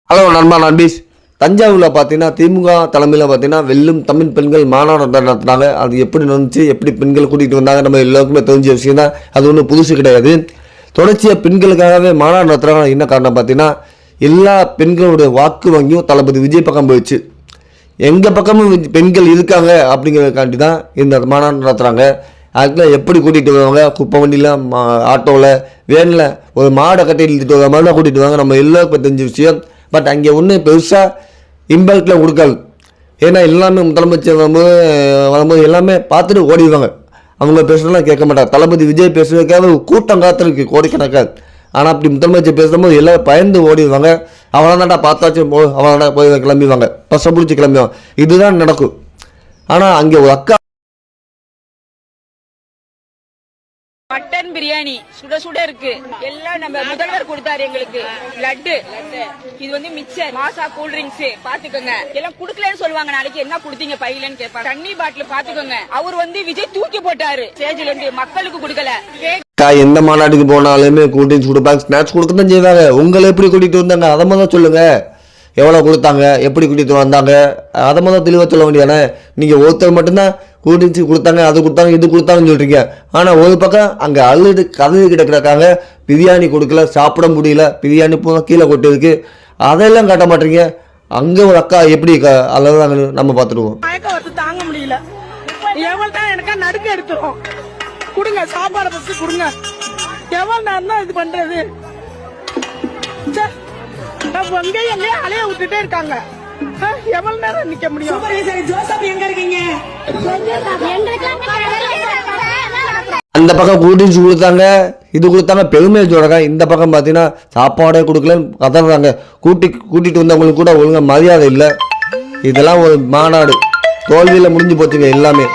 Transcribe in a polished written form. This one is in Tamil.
ஹலோ நண்பா நண்பீஸ். தஞ்சாவூரில் பார்த்தீங்கன்னா திமுக தலைமையில் பார்த்தீங்கன்னா வெல்லும் தமிழ் பெண்கள் மாநாடு நடத்தினாங்க. அது எப்படி நடந்துச்சு, எப்படி பெண்கள் கூட்டிகிட்டு வந்தாங்க, நம்ம எல்லாருக்குமே தெரிஞ்ச விஷயம் தான். அது ஒன்றும் புதுசு கிடையாது. தொடர்ச்சியாக பெண்களுக்காகவே மாநாடு நடத்துகிறாங்க. என்ன காரணம் பார்த்தீங்கன்னா, எல்லா பெண்களுடைய வாக்கு வங்கியும் தளபதி விஜய் பக்கம் போயிடுச்சு. எங்கள் பக்கமும் பெண்கள் இருக்காங்க அப்படிங்கிறதுக்காண்டி தான் இந்த மாநாடு நடத்துகிறாங்க. அதுக்குலாம் எப்படி கூட்டிகிட்டு வருவாங்க, குப்பை வண்டியில், ஆட்டோவில், வேனில் ஒரு மாடை கட்டி இழுத்துட்டு வர மாதிரி தான் கூட்டிகிட்டு வருவாங்க. நம்ம எல்லாருக்கும் தெரிஞ்ச விஷயம். பட் அங்கே ஒன்றும் பெருசாக இம்பேக்டில் கொடுக்காது. ஏன்னா எல்லாமே முதலமைச்சர் வரும்போது எல்லாமே பார்த்துட்டு ஓடிடுவாங்க. அவங்க பேசுகிறதெல்லாம் கேட்க மாட்டாங்க. தளபதி விஜய் பேசுறதுக்காக கூட்டம் காத்திருக்கு கோடிக்கணக்காக. ஆனால் அப்படி முதலமைச்சர் பேசும்போது எல்லோரும் பயந்து ஓடிடுவாங்க. அவளதான்டா பார்த்தாச்சு அவளதான்டா போய் கிளம்பிடுவாங்க, பசை பிடிச்சி கிளம்பிடுவாங்க. இதுதான் நடக்கும். ஆனால் அங்கே ஒரு அக்கா மட்டன் பிரியாணி சுட சுட இருக்கு. எல்லாம் நம்ம முதல்வர் கொடுத்தாரு எங்களுக்கு. லட்டு இது வந்து மிக்சர், மாசா கூல் ட்ரிங்க்ஸ் பாத்துக்கோங்க. எல்லாம் குடுக்கலன்னு சொல்லுவாங்க. நாளைக்கு என்ன குடுத்தீங்க பையிலன்னு கேட்பாங்க. தண்ணி பாட்டில் பாத்துக்கோங்க. அவர் வந்து விஜய் தூக்கி போட்டாரு ஸ்டேஜ்ல இருந்து, மக்களுக்கு குடுக்கல. எந்த மாநாட்டுக்கு போனாலுமே கூட்டிட்டு கொடுப்பாங்க, ஸ்நாக்ஸ் கொடுக்க தான் செய்வாங்க. உங்களை எப்படி கூட்டிட்டு வந்தாங்க அதை மாதிரி சொல்லுங்க. எவ்வளோ கொடுத்தாங்க, எப்படி கூட்டிகிட்டு வந்தாங்க, அதை மாதிரி தெளிவாக சொல்ல வேண்டியதானே. நீங்கள் ஒருத்தர் மட்டும்தான் கூட்டிச்சு கொடுத்தாங்க, அது கொடுத்தாங்க, இது கொடுத்தாங்கன்னு சொல்கிறீங்க. ஆனால் ஒரு பக்கம் அங்கே அழுது கதவு கிடக்கிறாங்க. பிரியாணி கொடுக்கல, சாப்பிட முடியல, பிரியாணி பூரா கீழே கொட்டிருக்கு. அதெல்லாம் காட்ட மாட்டீங்க. அங்கே ஒரு அக்கா எப்படி அழுதாங்கன்னு நம்ம பார்த்துருவோம். தாங்க முடியல. எவ்வளோ தான் எனக்கா நடுக்க எடுத்துரும். கொடுங்க சாப்பாடை பற்றி கொடுங்க. எவ்வளோ நேரம் தான் இது பண்ணுறது. அலைய விட்டுட்டே இருக்காங்க. எவ்வளவு நேரம் நிக்க முடியும். அந்த பக்கம் கூட்டிச்சு கொடுத்தாங்க, இது கொடுத்தாங்க, பெருமையை சொல்றாங்க. இந்த பக்கம் பார்த்தீங்கன்னா சாப்பாடே கொடுக்கலன்னு கதறாங்க. கூட்டிட்டு வந்தவங்களுக்கு கூட ஒழுங்கா மரியாதை இல்லை. இதெல்லாம் ஒரு மாநாடு தோல்வியில் முடிஞ்சு போச்சுங்க எல்லாமே.